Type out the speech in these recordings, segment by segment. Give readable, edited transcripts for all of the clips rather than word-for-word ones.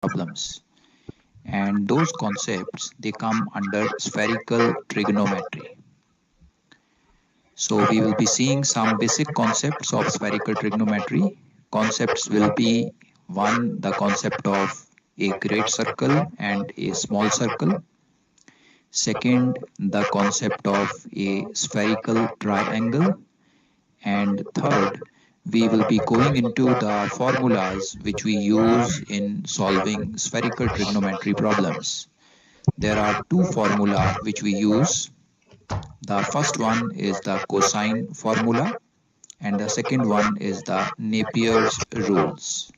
problems. And those concepts, they come under spherical trigonometry. So we will be seeing some basic concepts of spherical trigonometry. Concepts will be one, the concept of a great circle and a small circle. Second, the concept of a spherical triangle. And third, we will be going into the formulas which we use in solving spherical trigonometry problems. There are two formula which we use. The first one is the cosine formula and the second one is the Napier's rules.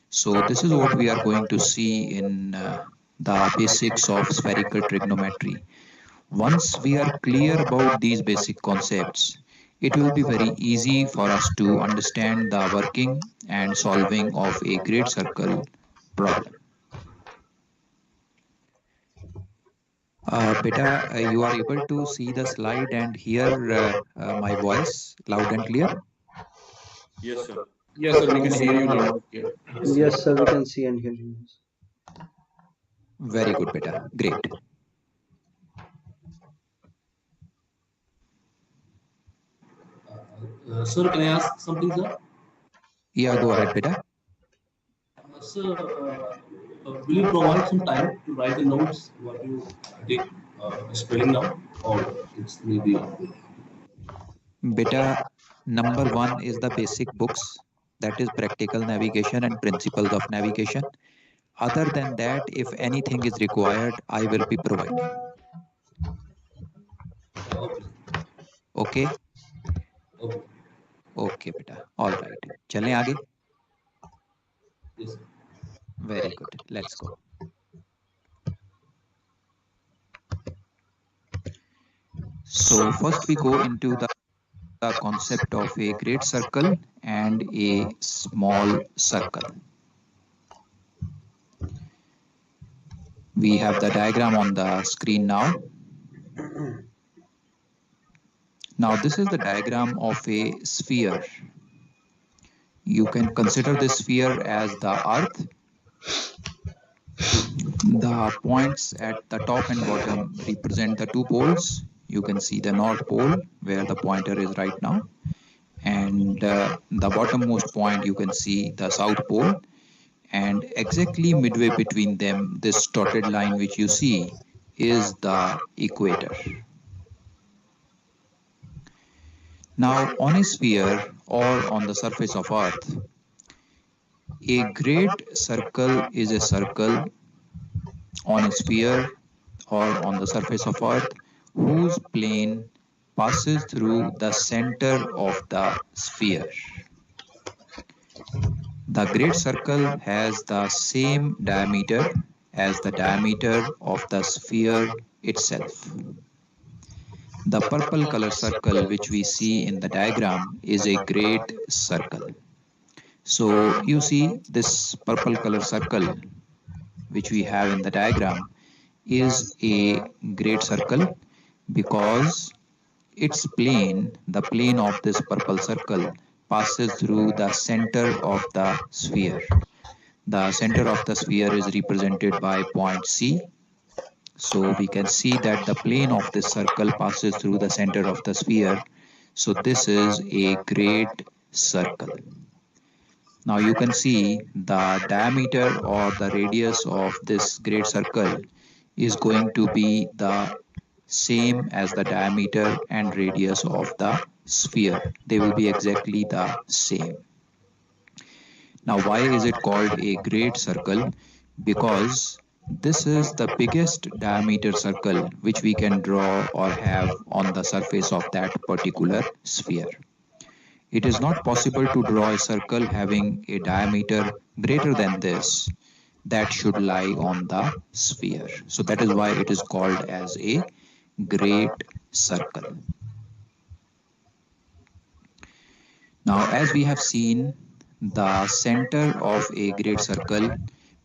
So this is what we are going to see in the basics of spherical trigonometry. Once we are clear about these basic concepts, it will be very easy for us to understand the working and solving of a great circle problem. Beta, you are able to see the slide and hear my voice loud and clear? Yes, sir. Yes, sir, we can hear you loud and clear. Yes, sir, we can see and hear you. Very good, Beta. Great. Sir, can I ask something, sir? Yeah, go ahead, Beta. Sir, will you provide some time to write the notes what you did spelling now, or it's maybe? Beta, number one is the basic books, that is practical navigation and principles of navigation. Other than that, if anything is required, I will be providing. Okay? Okay. Okay, beta. All right. चलें आगे? Yes, sir. Very good. Let's go. So first we go into the concept of a great circle and a small circle. We have the diagram on the screen now. Now this is the diagram of a sphere. You can consider this sphere as the earth. The points at the top and bottom represent the two poles. You can see the North Pole where the pointer is right now. And the bottommost point you can see the South Pole. And exactly midway between them, this dotted line which you see is the equator. Now on a sphere or on the surface of Earth, a great circle is a circle on a sphere or on the surface of Earth whose plane passes through the center of the sphere. The great circle has the same diameter as the diameter of the sphere itself. The purple color circle which we see in the diagram is a great circle. So you see this purple color circle which we have in the diagram is a great circle because its plane, the plane of this purple circle, passes through the center of the sphere. The center of the sphere is represented by point C. So we can see that the plane of this circle passes through the center of the sphere. So this is a great circle. Now you can see the diameter or the radius of this great circle is going to be the same as the diameter and radius of the sphere. They will be exactly the same. Now why is it called a great circle? Because this is the biggest diameter circle which we can draw or have on the surface of that particular sphere. It is not possible to draw a circle having a diameter greater than this that should lie on the sphere. So that is why it is called as a great circle. Now as we have seen, the center of a great circle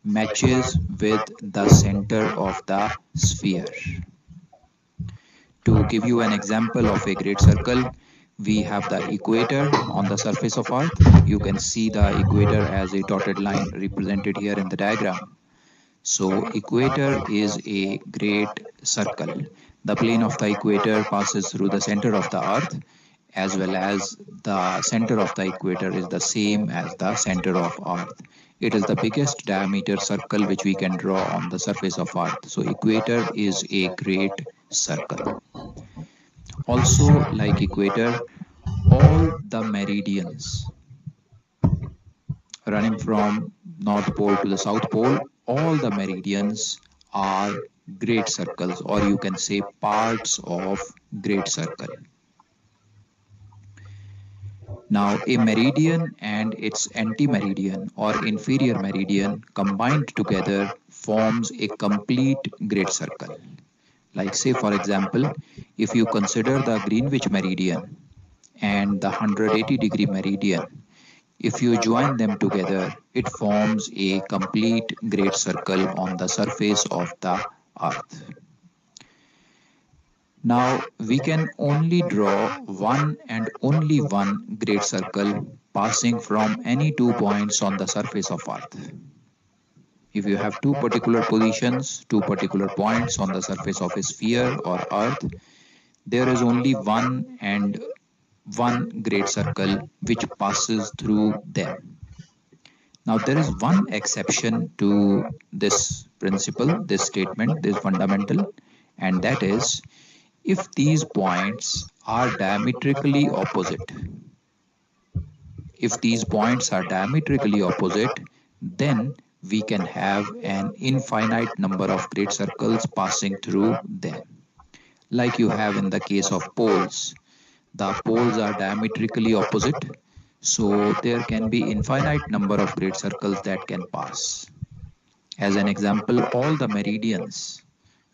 matches with the center of the sphere. To give you an example of a great circle, we have the equator on the surface of Earth. You can see the equator as a dotted line represented here in the diagram. So equator is a great circle. The plane of the equator passes through the center of the earth, as well as the center of the equator is the same as the center of earth. It is the biggest diameter circle which we can draw on the surface of earth. So equator is a great circle. Also, like equator, all the meridians running from North Pole to the South Pole, all the meridians are great circles, or you can say parts of great circle. Now, a meridian and its anti-meridian or inferior meridian combined together forms a complete great circle. Like say for example, if you consider the Greenwich meridian and the 180-degree meridian, if you join them together, it forms a complete great circle on the surface of the earth. Now, we can only draw one and only one great circle passing from any 2 points on the surface of earth. If you have two particular positions, two particular points on the surface of a sphere or earth, there is only one and one great circle which passes through them. Now, there is one exception to this principle, this statement, this fundamental, and that is if these points are diametrically opposite. If these points are diametrically opposite, then we can have an infinite number of great circles passing through them. Like you have in the case of poles. The poles are diametrically opposite, so there can be infinite number of great circles that can pass. As an example, all the meridians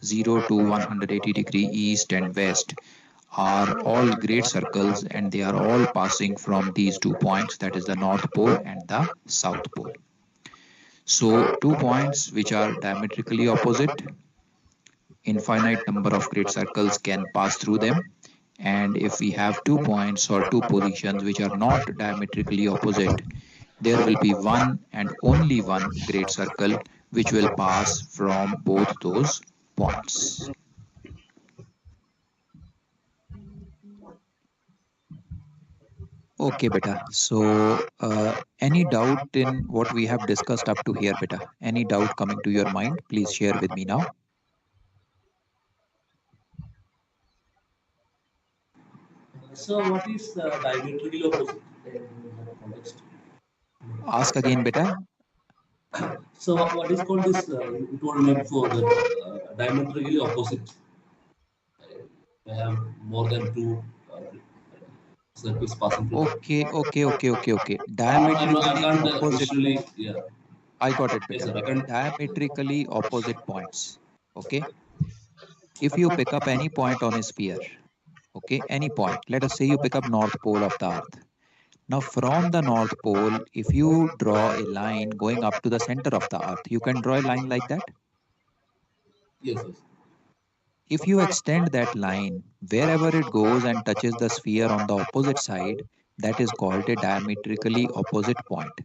0 to 180 degree east and west are all great circles, and they are all passing from these 2 points, that is the North Pole and the South Pole. So 2 points which are diametrically opposite, infinite number of great circles can pass through them. And if we have 2 points or 2 positions which are not diametrically opposite, there will be one and only one great circle which will pass from both those points. Okay, beta. So, any doubt in what we have discussed up to here, beta? Any doubt coming to your mind? Please share with me now. So, what is diametrically opposite in that context? Ask again, beta. So, what is called this? You told me before that diametrically opposite. I have more than two circles passing through. Okay. I Diametrically can't opposite. visually, yeah. I got it, Yes, beta. sir, I can. Diametrically opposite points. Okay. If you pick up any point on a sphere, okay, any point. Let us say you pick up North Pole of the Earth. Now, from the North Pole, if you draw a line going up to the center of the Earth, you can draw a line like that. Yes, yes. If you extend that line, wherever it goes and touches the sphere on the opposite side, that is called a diametrically opposite point.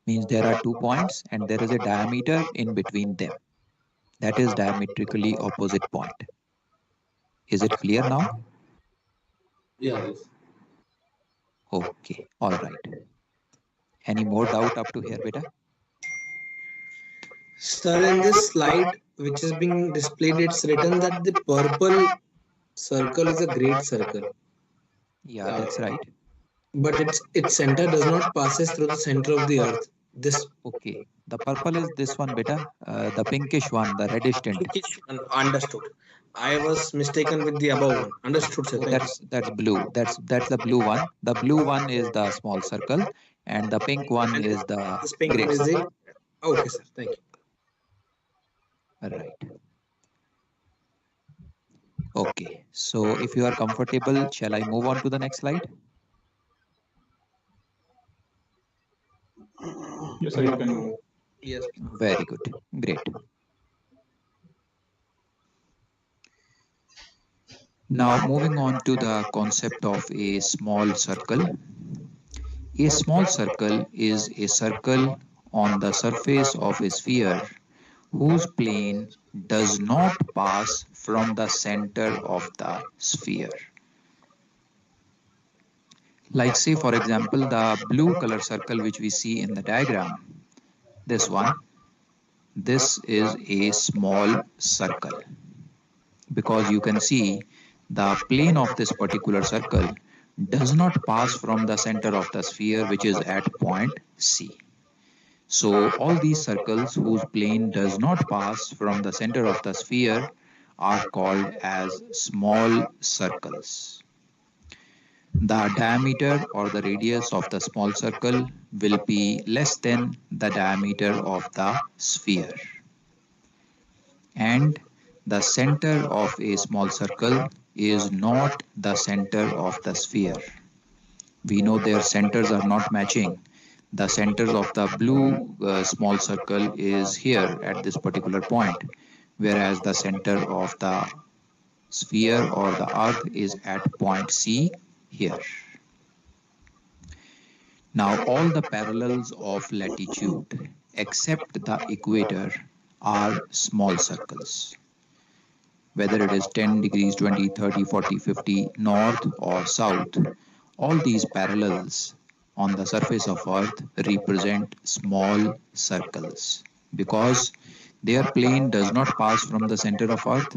Means there are 2 points and there is a diameter in between them. That is diametrically opposite point. Is it clear now? Yeah, yes. Okay, all right. Any more doubt up to here, beta? Sir, in this slide which is being displayed, it's written that the purple circle is a great circle, Yeah, that's right. but its center does not passes through the center of the earth. This Okay, the purple is this one, beta. The pinkish one, the reddish tint. understood. I was mistaken with the above one. Understood, sir. Thank you. That's blue. That's the blue one. The blue one is the small circle, and the pink one is the This pink great one is circle. the okay, sir. Thank you. Right. Okay. So if you are comfortable, shall I move on to the next slide? Yes, sir, you can move. Yes. Very good. Great. Now moving on to the concept of a small circle. A small circle is a circle on the surface of a sphere whose plane does not pass from the center of the sphere. Like say for example the blue color circle which we see in the diagram, this one, this is a small circle because you can see the plane of this particular circle does not pass from the center of the sphere which is at point C. So all these circles whose plane does not pass from the center of the sphere are called as small circles. The diameter or the radius of the small circle will be less than the diameter of the sphere. And the center of a small circle is not the center of the sphere. We know their centers are not matching. The center of the blue small circle is here at this particular point, whereas the center of the sphere or the earth is at point C here. Now all the parallels of latitude except the equator are small circles. Whether it is 10 degrees, 20, 30, 40, 50, north or south, all these parallels on the surface of earth represent small circles because their plane does not pass from the center of earth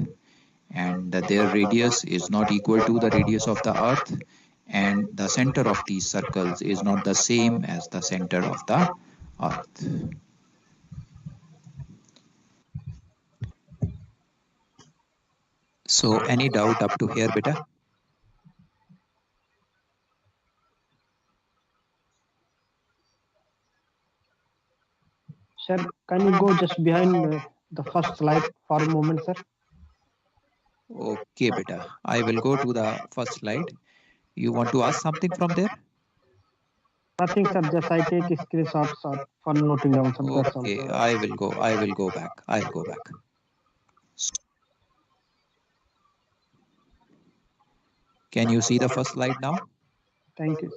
and their radius is not equal to the radius of the earth, and the center of these circles is not the same as the center of the earth. So any doubt up to here, beta? Sir, can you go just behind the first slide for a moment, sir? Okay, beta. I will go to the first slide. You want to ask something from there? Nothing, sir. Just I take screenshots for noting down. Sir. That's all. Okay, I will go back. I'll go back. Can you see the first slide now? Thank you.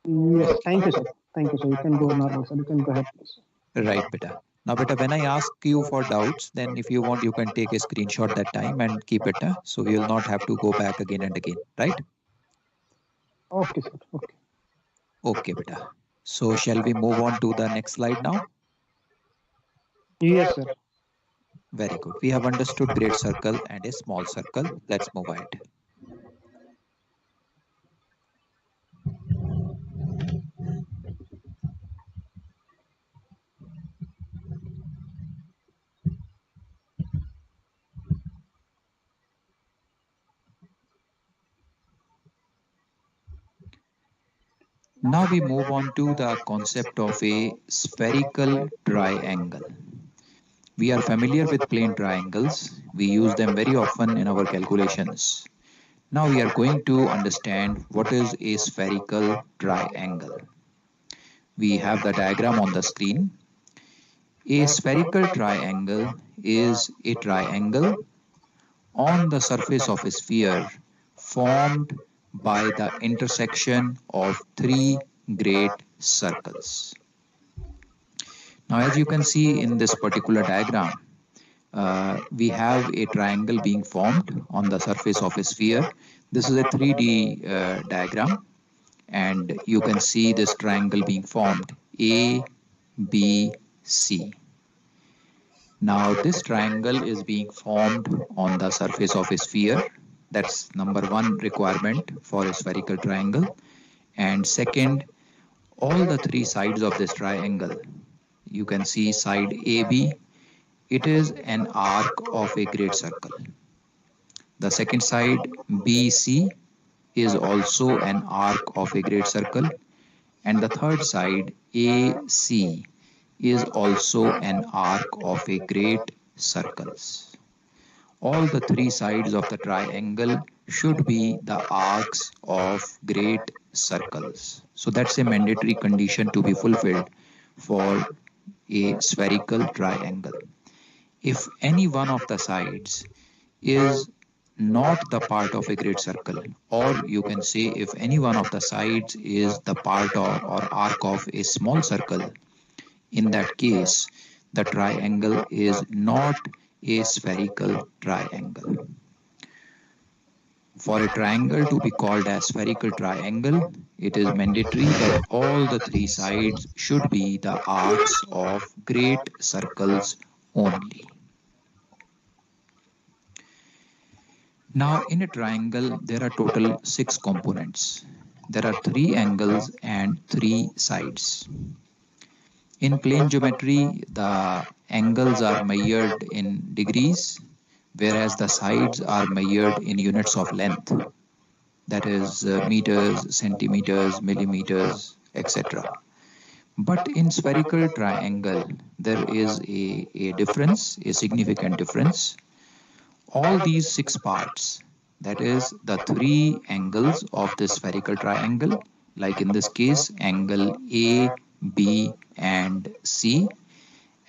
Yes, thank you, sir. Thank you, sir. You can go normal, sir. You can go ahead, please. Right, beta. Now, beta, when I ask you for doubts, then if you want, you can take a screenshot that time and keep it. So we will not have to go back again and again, right? Okay, sir. Okay. Okay, beta. So shall we move on to the next slide now? Yes, sir. Very good. We have understood great circle and a small circle. Let's move ahead. Now we move on to the concept of a spherical triangle. We are familiar with plane triangles. We use them very often in our calculations. Now we are going to understand what is a spherical triangle. We have the diagram on the screen. A spherical triangle is a triangle on the surface of a sphere formed by the intersection of three great circles. Now, as you can see in this particular diagram, we have a triangle being formed on the surface of a sphere. This is a 3D diagram, and you can see this triangle being formed, A, B, C. Now, this triangle is being formed on the surface of a sphere. That's number one requirement for a spherical triangle. And second, all the three sides of this triangle, you can see side AB, it is an arc of a great circle. The second side BC is also an arc of a great circle. And the third side AC is also an arc of a great circles. All the three sides of the triangle should be the arcs of great circles. So that's a mandatory condition to be fulfilled for a spherical triangle. If any one of the sides is not the part of a great circle, or you can say if any one of the sides is the part or arc of a small circle, in that case, the triangle is not a spherical triangle. For a triangle to be called a spherical triangle, it is mandatory that all the three sides should be the arcs of great circles only. Now, in a triangle, there are total 6 components. There are 3 angles and 3 sides. In plane geometry, the angles are measured in degrees, whereas the sides are measured in units of length, that is meters, centimeters, millimeters, etc. But in spherical triangle, there is a difference, a significant difference. All these 6 parts, that is the 3 angles of the spherical triangle, like in this case, angle A, B, and C,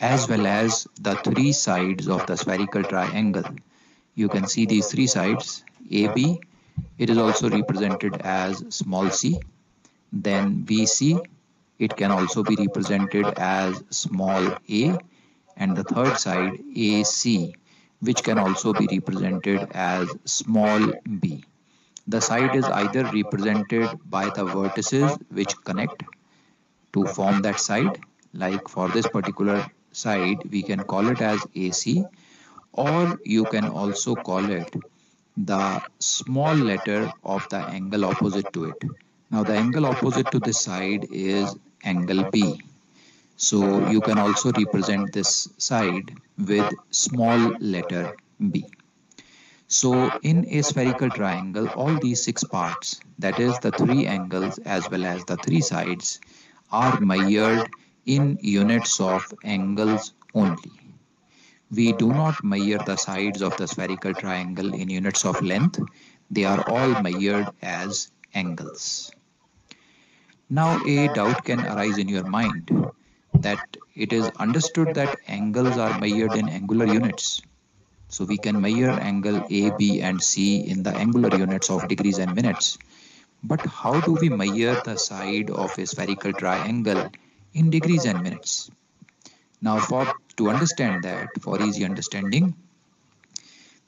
as well as the 3 sides of the spherical triangle. You can see these 3 sides, AB, it is also represented as small c. Then BC, it can also be represented as small a. And the third side, AC, which can also be represented as small b. The side is either represented by the vertices which connect to form that side, like for this particular side, we can call it as AC, or you can also call it the small letter of the angle opposite to it. Now the angle opposite to this side is angle B. So you can also represent this side with small letter b. So in a spherical triangle, all these 6 parts, that is the 3 angles as well as the 3 sides, are measured in units of angles only. We do not measure the sides of the spherical triangle in units of length. They are all measured as angles. Now a doubt can arise in your mind that it is understood that angles are measured in angular units. So we can measure angle A, B, and C in the angular units of degrees and minutes. But how do we measure the side of a spherical triangle in degrees and minutes? Now to understand that, for easy understanding,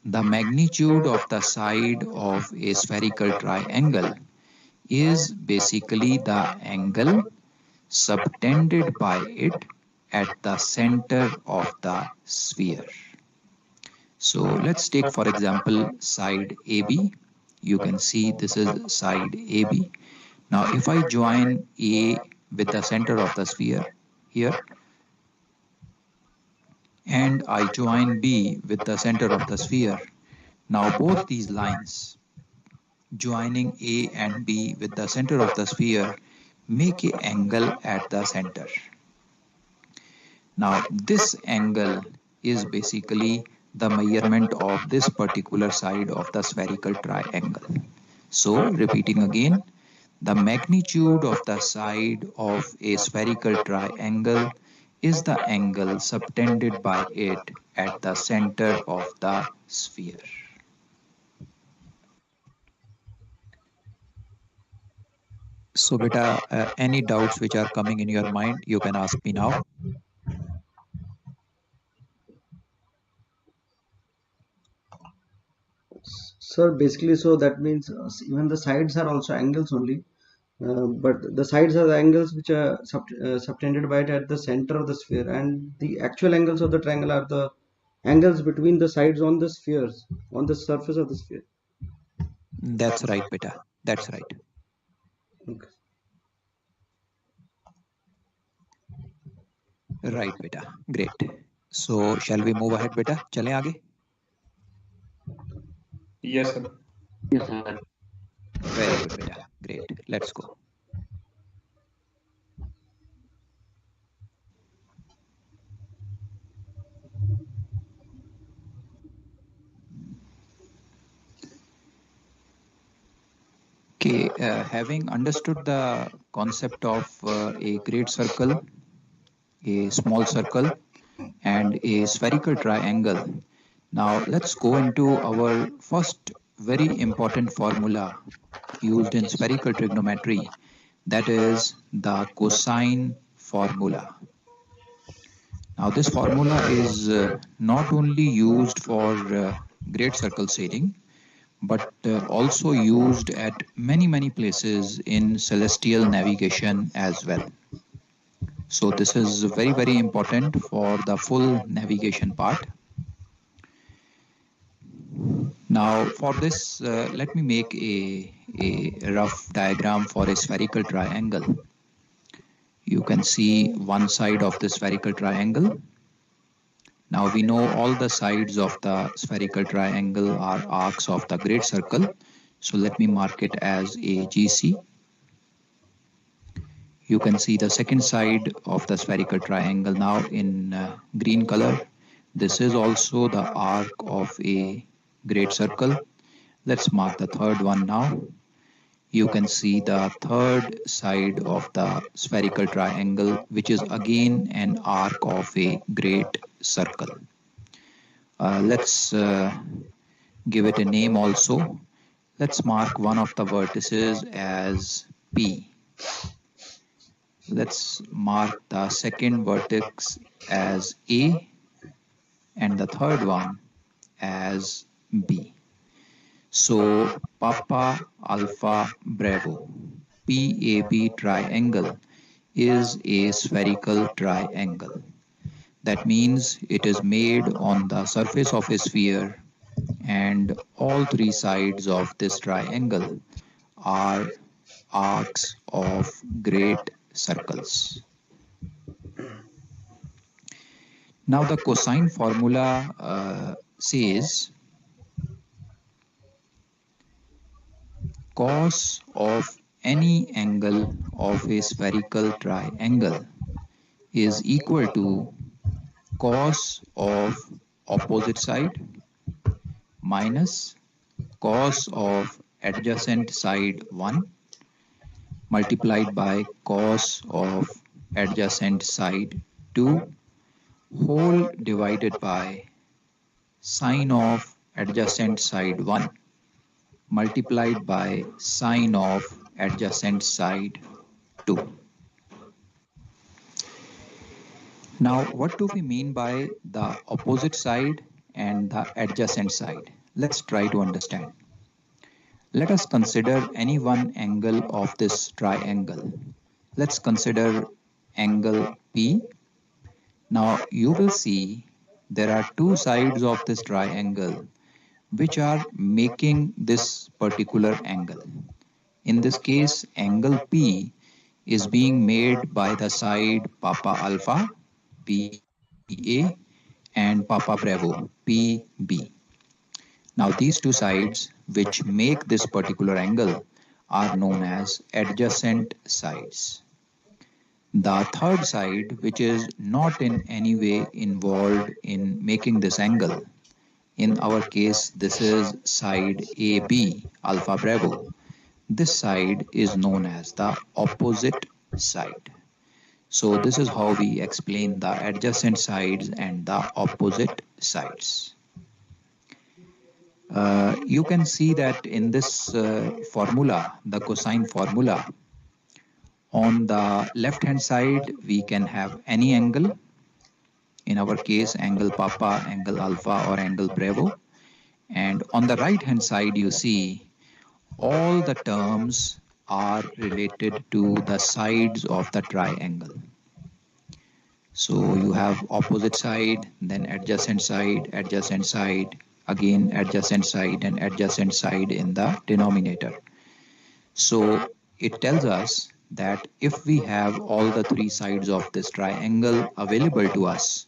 the magnitude of the side of a spherical triangle is basically the angle subtended by it at the center of the sphere. So let's take, for example, side AB. You can see this is side AB. Now if I join A with the center of the sphere here, and I join B with the center of the sphere, now both these lines joining A and B with the center of the sphere make an angle at the center. Now this angle is basically the measurement of this particular side of the spherical triangle. So repeating again, the magnitude of the side of a spherical triangle is the angle subtended by it at the center of the sphere. So beta, any doubts which are coming in your mind, you can ask me now. Sir, basically, so that means even the sides are also angles only, but the sides are the angles which are subtended by it at the center of the sphere, and the actual angles of the triangle are the angles between the sides on the spheres, on the surface of the sphere. That's right, beta. That's right. Okay. Right, beta. Great. So shall we move ahead, beta? चलें आगे? Yes, sir. Yes, sir. Very good, beta. Great. Let's go. Okay, having understood the concept of a great circle, a small circle, and a spherical triangle, now let's go into our first very important formula used in spherical trigonometry, that is the cosine formula. Now this formula is not only used for great circle sailing, but also used at many places in celestial navigation as well. So this is very important for the full navigation part. Now for this, let me make a rough diagram for a spherical triangle. You can see one side of the spherical triangle. Now we know all the sides of the spherical triangle are arcs of the great circle. So let me mark it as a GC. You can see the second side of the spherical triangle now in green color. This is also the arc of a great circle. Let's mark the third one now. You can see the third side of the spherical triangle, which is again an arc of a great circle. Let's give it a name also. Let's mark one of the vertices as P. Let's mark the second vertex as A and the third one as B. So Papa Alpha Bravo PAB triangle is a spherical triangle. That means it is made on the surface of a sphere, and all three sides of this triangle are arcs of great circles. Now the cosine formula says cos of any angle of a spherical triangle is equal to cos of opposite side minus cos of adjacent side 1 multiplied by cos of adjacent side 2 whole divided by sine of adjacent side 1 multiplied by sine of adjacent side 2. Now, what do we mean by the opposite side and the adjacent side? Let's try to understand. Let us consider any one angle of this triangle. Let's consider angle P. Now, you will see there are two sides of this triangle which are making this particular angle. In this case, angle P is being made by the side Papa Alpha, PA, and Papa Bravo, PB. Now these two sides which make this particular angle are known as adjacent sides. The third side, which is not in any way involved in making this angle, in our case this is side AB, Alpha Bravo. This side is known as the opposite side. So this is how we explain the adjacent sides and the opposite sides. You can see that in this formula, the cosine formula, on the left hand side we can have any angle. In our case, angle Papa, angle Alpha, or angle Bravo. And on the right hand side you see all the terms are related to the sides of the triangle. So you have opposite side, then adjacent side, again adjacent side, and adjacent side in the denominator. So it tells us that if we have all the three sides of this triangle available to us,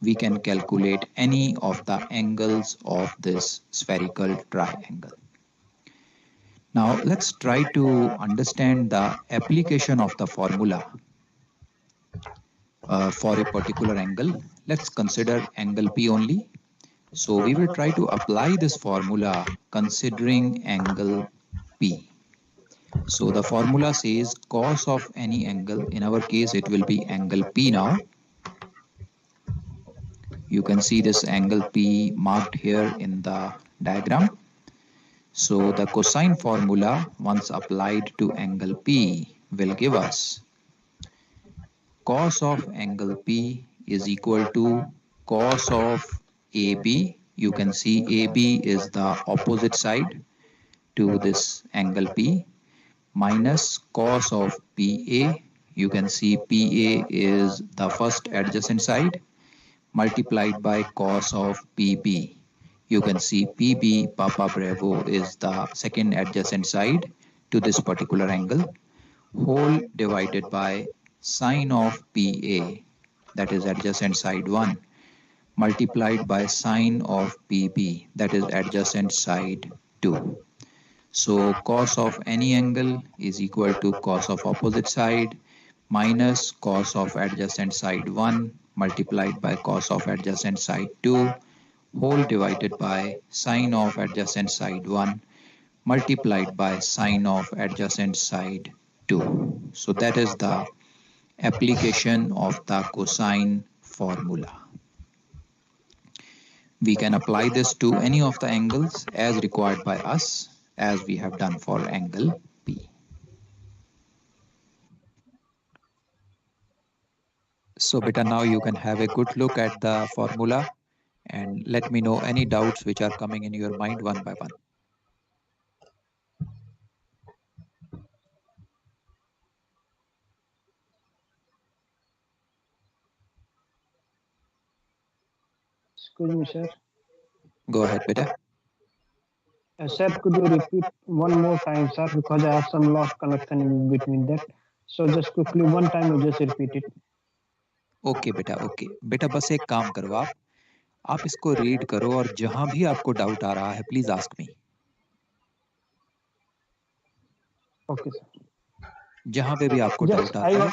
we can calculate any of the angles of this spherical triangle. Now let's try to understand the application of the formula for a particular angle. Let's consider angle P only. So we will try to apply this formula considering angle P. So the formula says cos of any angle. In our case it will be angle P now. You can see this angle P marked here in the diagram. So the cosine formula, once applied to angle P, will give us cos of angle P is equal to cos of AB. You can see AB is the opposite side to this angle P, minus cos of PA. You can see PA is the first adjacent side, multiplied by cos of PB. You can see PB, Papa Bravo, is the second adjacent side to this particular angle, whole divided by sine of PA, that is adjacent side 1, multiplied by sine of PB, that is adjacent side 2. So cos of any angle is equal to cos of opposite side minus cos of adjacent side 1 multiplied by cos of adjacent side 2, whole divided by sine of adjacent side 1 multiplied by sine of adjacent side 2. So that is the application of the cosine formula. We can apply this to any of the angles as required by us, as we have done for angle P. So beta, now you can have a good look at the formula and let me know any doubts which are coming in your mind one by one. Excuse me, sir. Go ahead, beta. Sir, could you repeat one more time, sir? Because I have some lost connection in between that. So just quickly, one time you just repeat it. Okay बेटा, okay बेटा, बस एक काम करो, आप इसको read करो और जहां भी आपको डाउट आ रहा है please ask me. Okay, sir. जहां पे भी आपको Just डाउट आता है.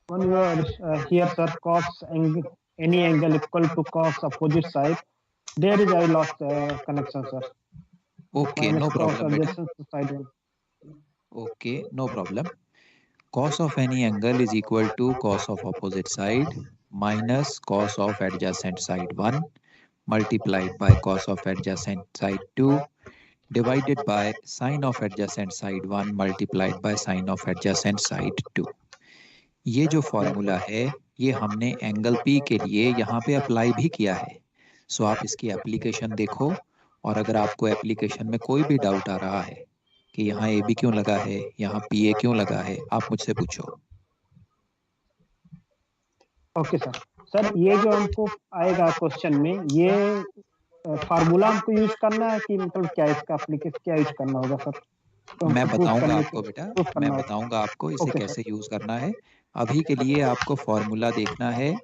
When you are here, sir, cos angle, any angle equal to cos opposite side, there is I lost connection, sir. Okay, no Minus cos problem बेटा. adjacent side one. Okay, no problem. Cos of any angle is equal to cos of opposite side minus cos of adjacent side 1 multiplied by cos of adjacent side 2 divided by sine of adjacent side 1 multiplied by sine of adjacent side 2. ये जो formula है ये हमने angle P के लिए यहाँ पे apply भी किया है. सो आप इसकी एप्लीकेशन देखो और अगर आपको एप्लीकेशन में कोई भी डाउट आ रहा है कि यहाँ ए बी क्यों लगा है, यहाँ पी ए क्यों लगा है, आप मुझसे पूछो. Okay sir. सर ये जो हमको आएगा क्वेश्चन में, ये फार्मूला हमको यूज करना है कि मतलब क्या इसका एप्लीकेशन क्या यूज करना होगा सर? तो मैं बताऊंगा आपको बेटा, मैं बताऊंगा आपको इसे कैसे यूज करना है. अभी के लिए आपको फॉर्मूला देखना है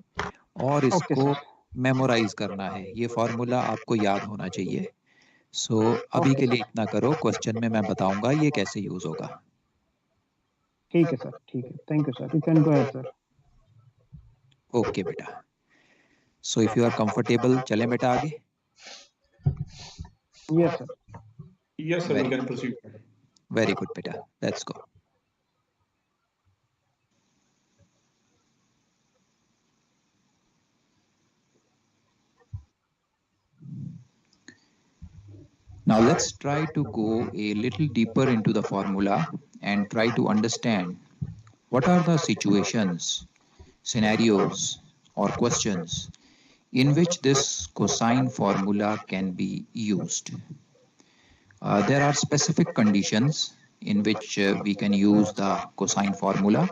और इसको मेमोराइज करना है. ये फॉर्मूला आपको याद होना चाहिए. सो अभी के लिए इतना करो, क्वेश्चन में मैं बताऊंगा ये कैसे यूज होगा. ठीक है सर, ठीक है. Thank you sir. You can go ahead sir. Okay बेटा. So if you are comfortable चलें बेटा आगे. Yes sir. Yes, sir, we can proceed. Very good बेटा, let's go. Now let's try to go a little deeper into the formula and try to understand what are the situations, scenarios or questions in which this cosine formula can be used. There are specific conditions in which we can use the cosine formula.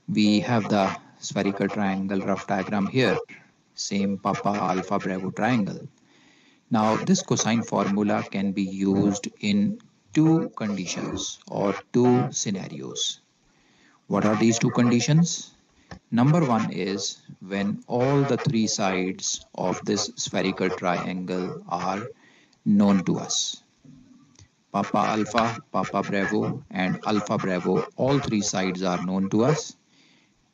We have the spherical triangle rough diagram here, same Papa Alpha Bravo triangle. Now this cosine formula can be used in two conditions or two scenarios. What are these two conditions? Number one is when all the three sides of this spherical triangle are known to us. Papa Alpha, Papa Bravo and Alpha Bravo, all three sides are known to us.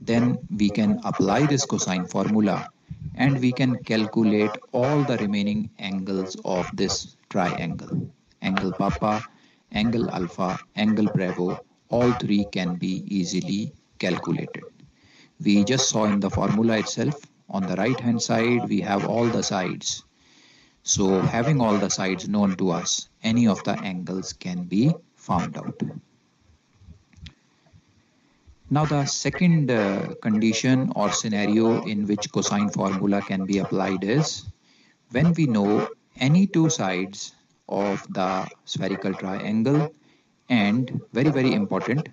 Then we can apply this cosine formula and we can calculate all the remaining angles of this triangle. Angle Papa, angle Alpha, angle Bravo, all three can be easily calculated. We just saw in the formula itself, on the right hand side we have all the sides. So having all the sides known to us, any of the angles can be found out. Now the second condition or scenario in which cosine formula can be applied is when we know any two sides of the spherical triangle and very important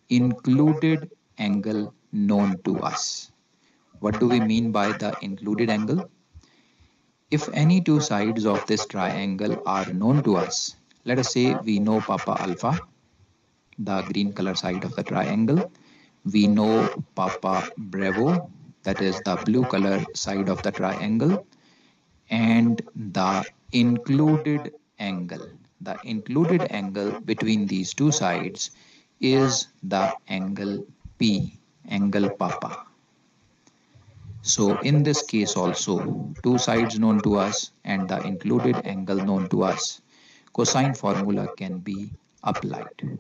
included angle known to us. What do we mean by the included angle? If any two sides of this triangle are known to us, let us say we know Papa alpha, the green color side of the triangle. We know Papa Bravo, that is the blue color side of the triangle, and the included angle. The included angle between these two sides is the angle P, angle Papa. So in this case also, two sides known to us and the included angle known to us, cosine formula can be applied.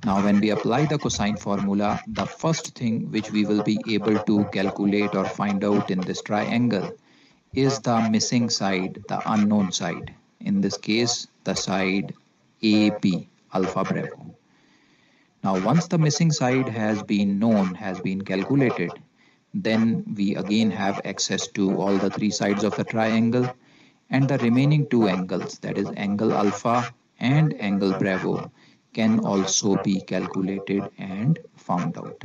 Now when we apply the cosine formula, the first thing which we will be able to calculate or find out in this triangle is the missing side, the unknown side. In this case, the side AB, alpha Bravo. Now once the missing side has been known, has been calculated, then we again have access to all the three sides of the triangle and the remaining two angles, that is angle alpha and angle Bravo, can also be calculated and found out.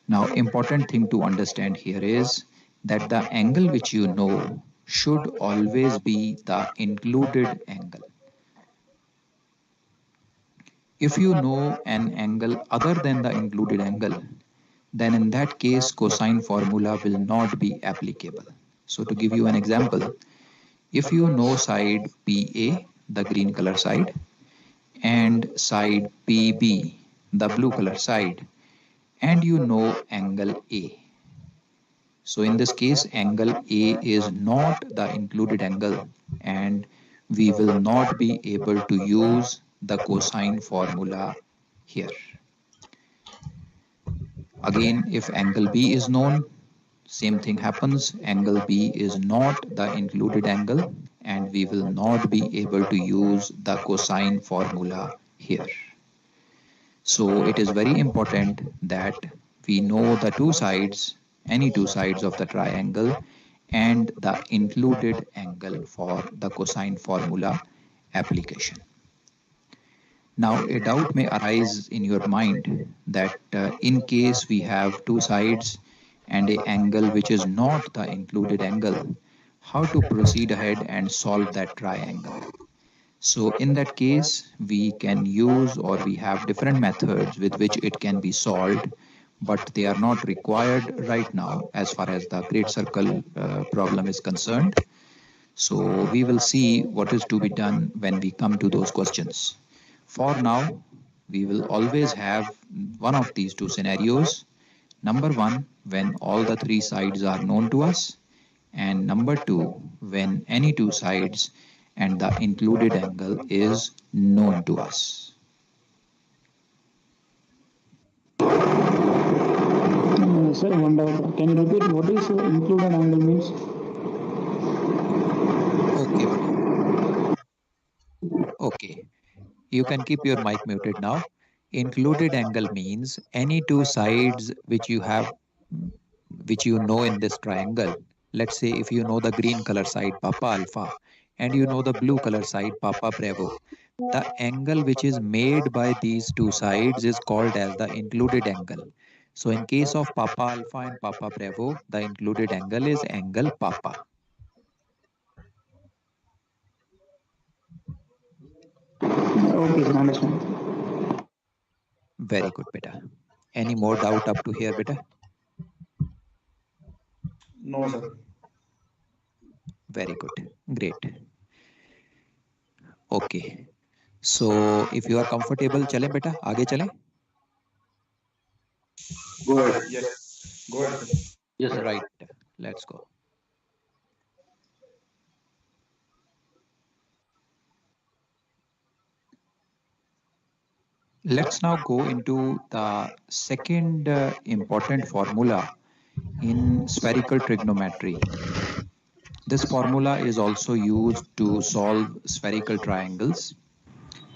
Now important thing to understand here is that the angle which you know should always be the included angle. If you know an angle other than the included angle, then in that case cosine formula will not be applicable. So to give you an example, if you know side PA, the green color side, and side PB, the blue color side, and you know angle A. So in this case, angle A is not the included angle and we will not be able to use the cosine formula here. Again, if angle B is known, same thing happens. Angle B is not the included angle and we will not be able to use the cosine formula here. So it is very important that we know the two sides, any two sides of the triangle and the included angle for the cosine formula application. Now a doubt may arise in your mind that in case we have two sides and an angle which is not the included angle, how to proceed ahead and solve that triangle. So in that case, we can use or we have different methods with which it can be solved, but they are not required right now as far as the great circle problem is concerned. So we will see what is to be done when we come to those questions. For now, we will always have one of these two scenarios. Number one, when all the three sides are known to us, and number two, when any two sides and the included angle is known to us. Sir, one doubt. Can you repeat what is included angle means? Okay. You can keep your mic muted now. Included angle means any two sides which you know in this triangle. Let's say if you know the green color side Papa Alpha and you know the blue color side Papa Bravo, the angle which is made by these two sides is called as the included angle. So in case of Papa Alpha and Papa Bravo, the included angle is angle Papa. Okay, sir, understand. Very good, beta. Any more doubt up to here, beta? No, sir. Very good. Great. Okay. So if you are comfortable, chale beta, आगे चले. Go ahead. Yes. Go ahead. Yes, sir. Right. Let's go. Let's now go into the second important formula in spherical trigonometry. This formula is also used to solve spherical triangles.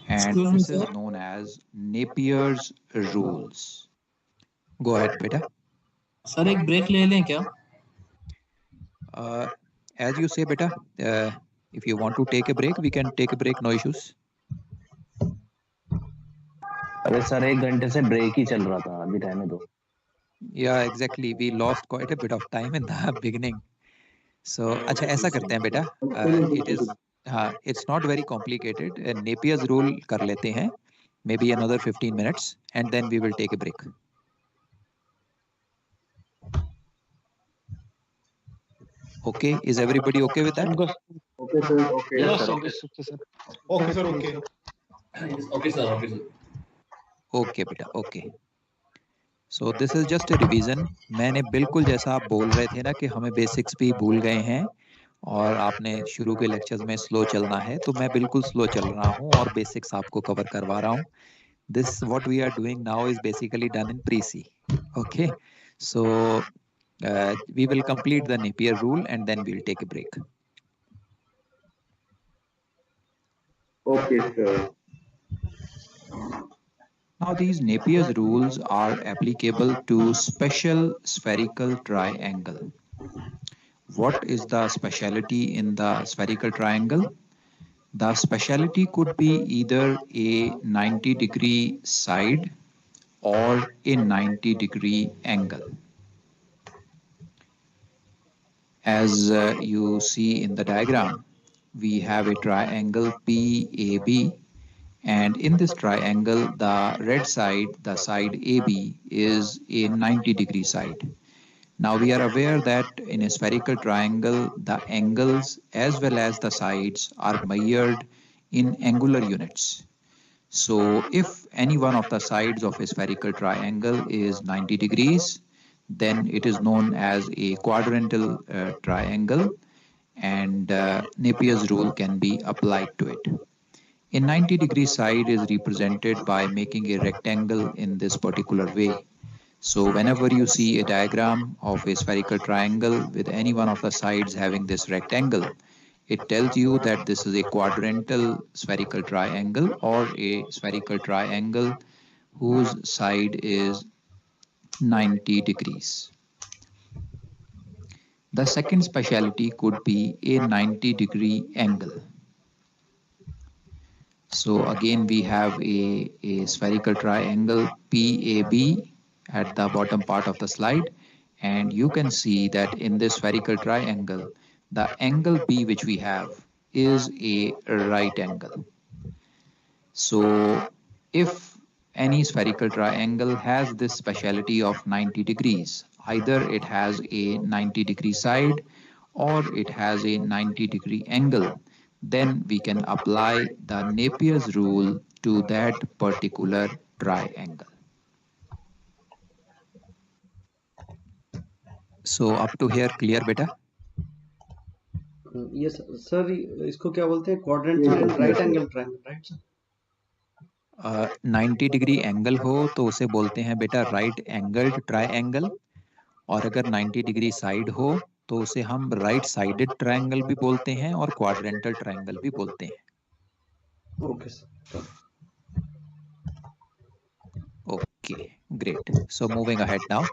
and Excuse me, this is sir. known as Napier's rules. Go ahead, beta. Sir एक break ले लें क्या? Uh, as you say, beta, if you want to take a break, we can take a break, no issues. अरे sir 1 घंटे से break ही चल रहा था, अभी रहने दो. Yeah, exactly. We lost quite a bit of time in the beginning. So, अच्छा ऐसा करते हैं बेटा. It's not very complicated. Napier's rule कर लेते हैं. Maybe another 15 minutes, and then we will take a break. Okay, is everybody okay with that? Okay, sir. Okay. Yes, Yes, sir. sir. It's okay, sir. Okay, sir. Okay. Yes, okay, sir. Okay, sir. Okay, बेटा. Okay. So this is just a revision. मैंने बिल्कुल जैसा आप बोल रहे थे ना कि हमें बेसिक्स भी भूल गए हैं और आपने शुरू के लेक्चर्स में स्लो चलना है, तो मैं बिल्कुल स्लो चल रहा हूँ और बेसिक्स आपको कवर करवा रहा हूँ. This what we are doing now is basically done in pre-C. Okay, so we will complete the Napier rule and then we'll take a break. Okay, sir. Now these Napier's rules are applicable to special spherical triangle. What is the speciality in the spherical triangle? The speciality could be either a 90-degree side or a 90-degree angle. As you see in the diagram, we have a triangle PAB, and in this triangle, the red side, the side AB, is a 90-degree side. Now we are aware that in a spherical triangle, the angles as well as the sides are measured in angular units. So if any one of the sides of a spherical triangle is 90 degrees, then it is known as a quadrantal triangle, and Napier's rule can be applied to it. A 90-degree side is represented by making a rectangle in this particular way. So whenever you see a diagram of a spherical triangle with any one of the sides having this rectangle, it tells you that this is a quadrantal spherical triangle or a spherical triangle whose side is 90 degrees. The second speciality could be a 90-degree angle. So again we have a spherical triangle PAB at the bottom part of the slide, and you can see that in this spherical triangle the angle B which we have is a right angle. So if any spherical triangle has this speciality of 90 degrees, either it has a 90-degree side or it has a 90-degree angle, then we can apply the Napier's rule to that particular triangle. So up to here clear beta? Yes, sir. इसको क्या बोलते हैं? Quadrantal and right angle triangle, right, sir? 90 degree angle हो तो उसे बोलते हैं बेटा राइट एंगल्ड ट्रायंगल, और अगर 90 डिग्री साइड हो तो उसे हम राइट साइडेड ट्रायंगल भी बोलते हैं और क्वाड्रेंटल ट्रायंगल भी बोलते हैं. Okay, sir. Okay, great. So moving ahead now.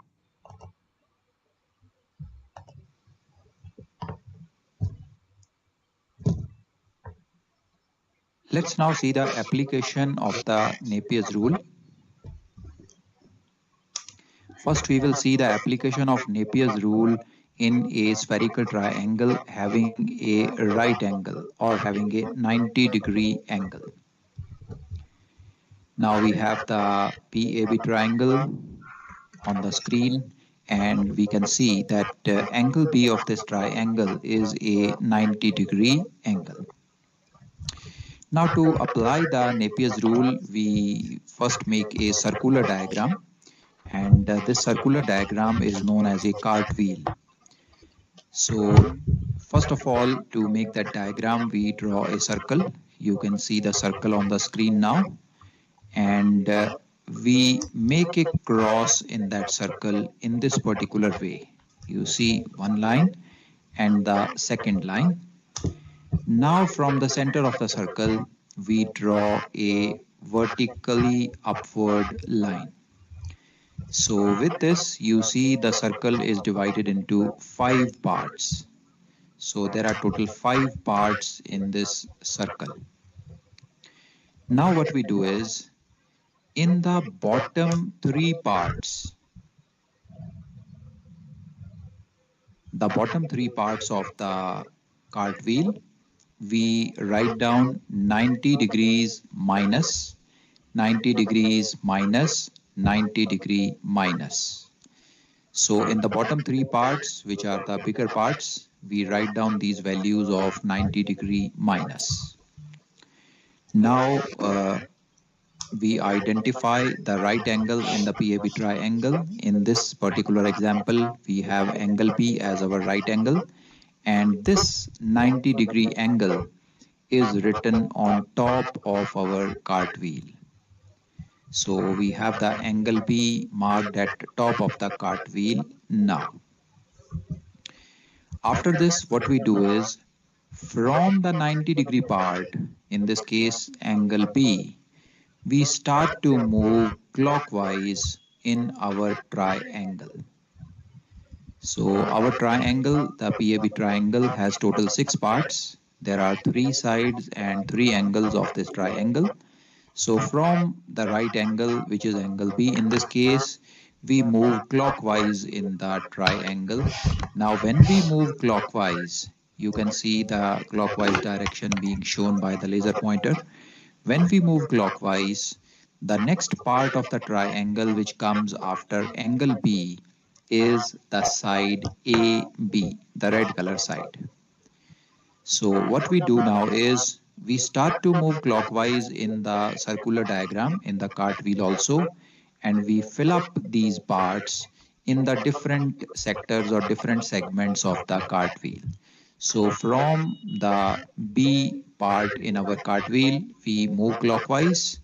Let's now see the application of the Napier's rule. First, we will see the application of Napier's rule in a spherical triangle having a right angle or having a 90-degree angle. Now we have the PAB triangle on the screen, and we can see that angle B of this triangle is a 90-degree angle. Now to apply the Napier's rule, we first make a circular diagram, and this circular diagram is known as a cartwheel. So first of all, to make that diagram, we draw a circle. You can see the circle on the screen now, and we make a cross in that circle in this particular way. You see one line and the second line. Now from the center of the circle, we draw a vertically upward line. So with this, you see the circle is divided into 5 parts. So there are total 5 parts in this circle. Now what we do is, in the bottom 3 parts, of the cartwheel, we write down 90 degrees minus, 90 degrees minus, 90 degree minus. So in the bottom 3 parts, which are the bigger parts, we write down these values of 90 degree minus. Now we identify the right angle in the PAB triangle. In this particular example, we have angle P as our right angle, and this 90 degree angle is written on top of our cartwheel. So we have the angle P marked at top of the cartwheel now. After this, what we do is, from the 90 degree part, in this case angle P, we start to move clockwise in our triangle. So our triangle, the PAB triangle, has total 6 parts. There are 3 sides and 3 angles of this triangle. So from the right angle, which is angle B in this case, we move clockwise in the triangle. Now when we move clockwise, you can see the clockwise direction being shown by the laser pointer. When we move clockwise, the next part of the triangle which comes after angle B is the side AB, the red color side. So what we do now is, we start to move clockwise in the circular diagram in the cartwheel also, and we fill up these parts in the different sectors or different segments of the cartwheel. So from the B part in our cartwheel, we move clockwise,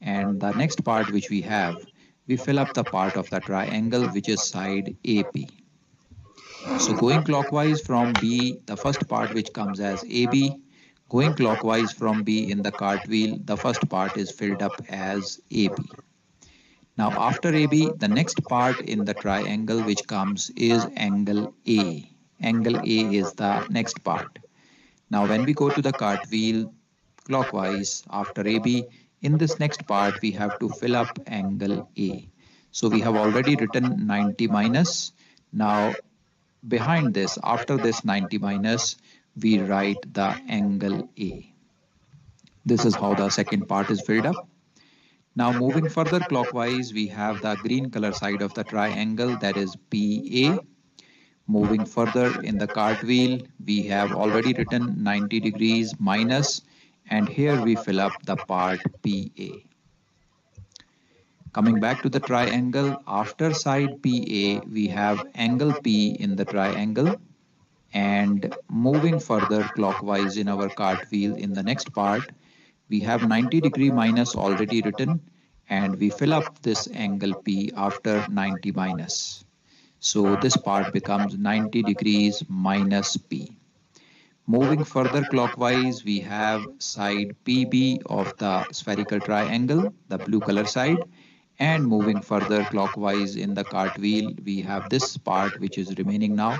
and the next part which we have, we fill up the part of the triangle which is side AP. So going clockwise from B, the first part which comes as AB, going clockwise from B in the cartwheel, the first part is filled up as AB. Now after AB, the next part in the triangle which comes is angle A. Angle A is the next part. Now when we go to the cartwheel clockwise after AB, in this next part we have to fill up angle A. So we have already written 90 minus. Now behind this, after this 90 minus, we write the angle A. This is how the second part is filled up. Now moving further clockwise, we have the green color side of the triangle, that is PA. Moving further in the cartwheel, we have already written 90 degrees minus, and here we fill up the part PA. Coming back to the triangle, after side PA, we have angle P in the triangle, and moving further clockwise in our cartwheel in the next part, we have 90 degree minus already written, and we fill up this angle P after 90 minus. So this part becomes 90 degrees minus P. Moving further clockwise, we have side PB of the spherical triangle, the blue color side, and moving further clockwise in the cartwheel, we have this part which is remaining now,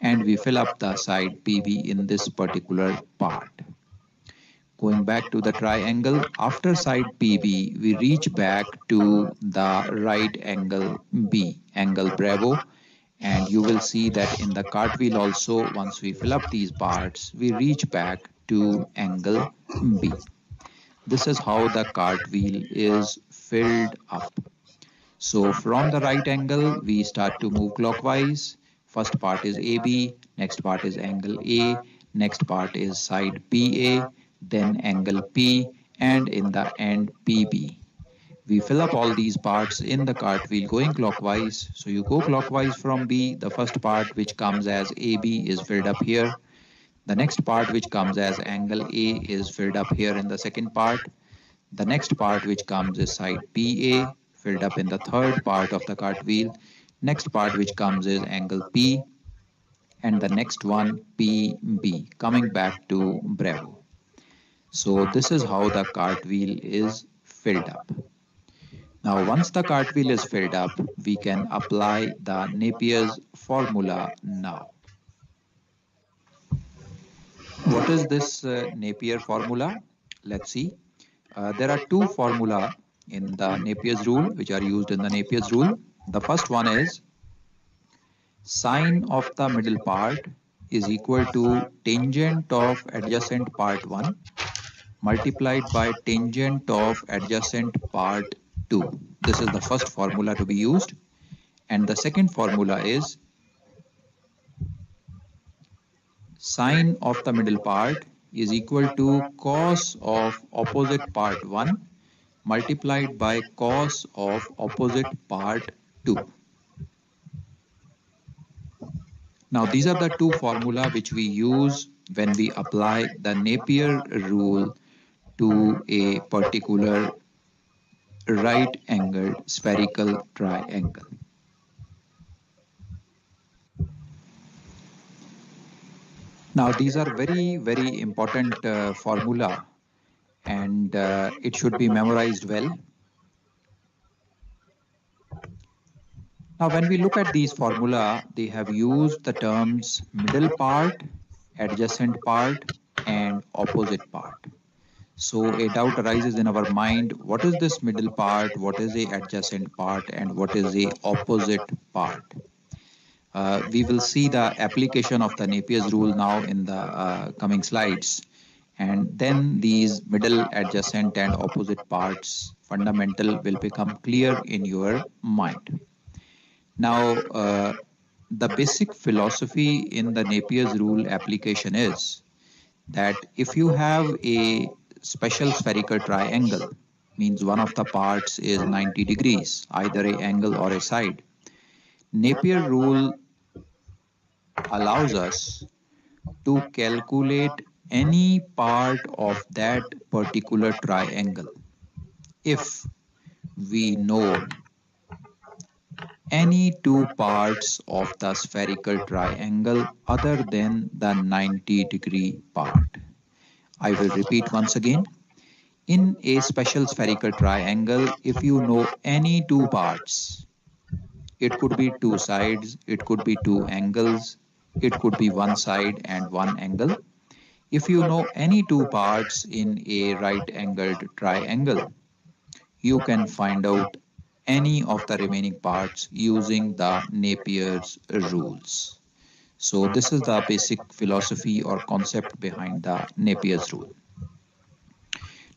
and we fill up the side PB in this particular part. Going back to the triangle, after side PB, we reach back to the right angle B, angle Bravo, and you will see that in the cartwheel also, once we fill up these parts, we reach back to angle B. This is how the cartwheel is filled up. So from the right angle, we start to move clockwise. First part is AB, next part is angle A, next part is side PA, then angle P, and in the end PB. We fill up all these parts in the cartwheel going clockwise. So you go clockwise from B, the first part which comes as AB is filled up here. The next part which comes as angle A is filled up here in the second part. The next part which comes is side PA, filled up in the third part of the cartwheel. Next part which comes is angle P, and the next one PB, coming back to Bravo. So this is how the cartwheel is filled up. Now, once the cartwheel is filled up, we can apply the Napier's formula now. What is this Napier formula? Let's see. There are two formula in the Napier's rule, which are used in the Napier's rule. The first one is sine of the middle part is equal to tangent of adjacent part 1 multiplied by tangent of adjacent part 2. This is the first formula to be used. And the second formula is sine of the middle part is equal to cos of opposite part 1 multiplied by cos of opposite part 2. Now these are the two formula which we use when we apply the Napier rule to a particular right angled spherical triangle. Now these are very important formula, and it should be memorized well. Now when we look at these formula, they have used the terms middle part, adjacent part and opposite part. So a doubt arises in our mind, what is this middle part, what is a adjacent part and what is a opposite part? We will see the application of the Napier's rule now in the coming slides, and then these middle, adjacent and opposite parts fundamental will become clear in your mind. Now the basic philosophy in the Napier's rule application is that if you have a special spherical triangle, means one of the parts is 90 degrees, either a angle or a side, Napier rule allows us to calculate any part of that particular triangle if we know any two parts of the spherical triangle other than the 90-degree part. I will repeat once again. In a special spherical triangle, if you know any two parts, it could be two sides, it could be two angles, it could be one side and one angle. If you know any two parts in a right-angled triangle, you can find out any of the remaining parts using the Napier's rules. So this is the basic philosophy or concept behind the Napier's rule.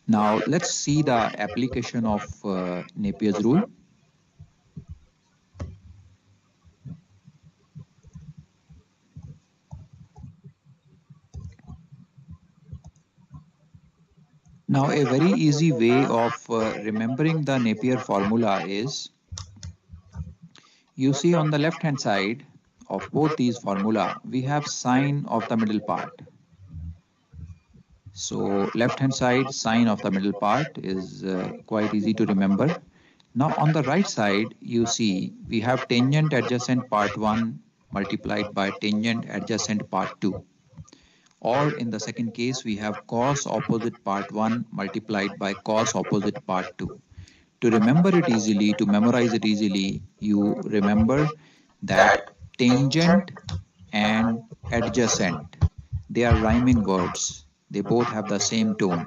Now let's see the application of Napier's rule. Now a very easy way of remembering the Napier formula is, you see on the left hand side of both these formula, we have sine of the middle part. So left hand side sine of the middle part is quite easy to remember. Now on the right side, you see we have tangent adjacent part 1 multiplied by tangent adjacent part 2. Or in the second case, we have cos opposite part 1 multiplied by cos opposite part 2. To remember it easily, to memorize it easily, you remember that tangent and adjacent, they are rhyming words. They both have the same tone.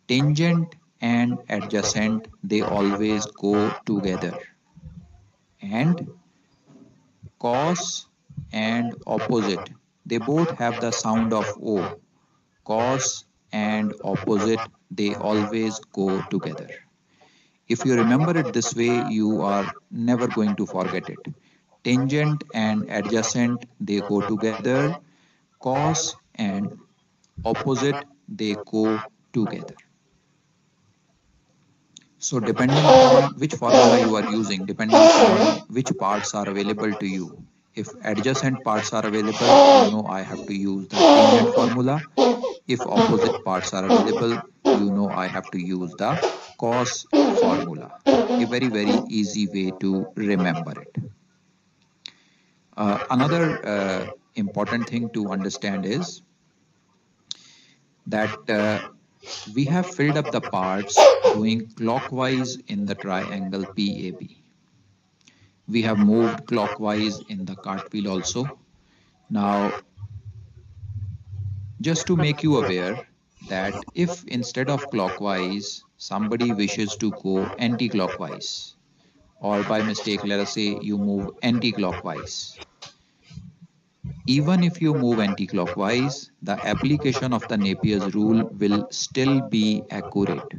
Tangent and adjacent, they always go together. And cos and opposite, they both have the sound of O. Cos and opposite, they always go together. If you remember it this way, you are never going to forget it. Tangent and adjacent, they go together. Cos and opposite, they go together. So depending upon which formula you are using, depending upon which parts are available to you, if adjacent parts are available, you know I have to use the tangent formula. If opposite parts are available, you know I have to use the cos formula. A very easy way to remember it. Another important thing to understand is that We have filled up the parts going clockwise in the triangle PAB. We have moved clockwise in the cartwheel also. Now, just to make you aware that if instead of clockwise, somebody wishes to go anti-clockwise, or by mistake, let us say you move anti-clockwise. Even if you move anti-clockwise, the application of the Napier's rule will still be accurate.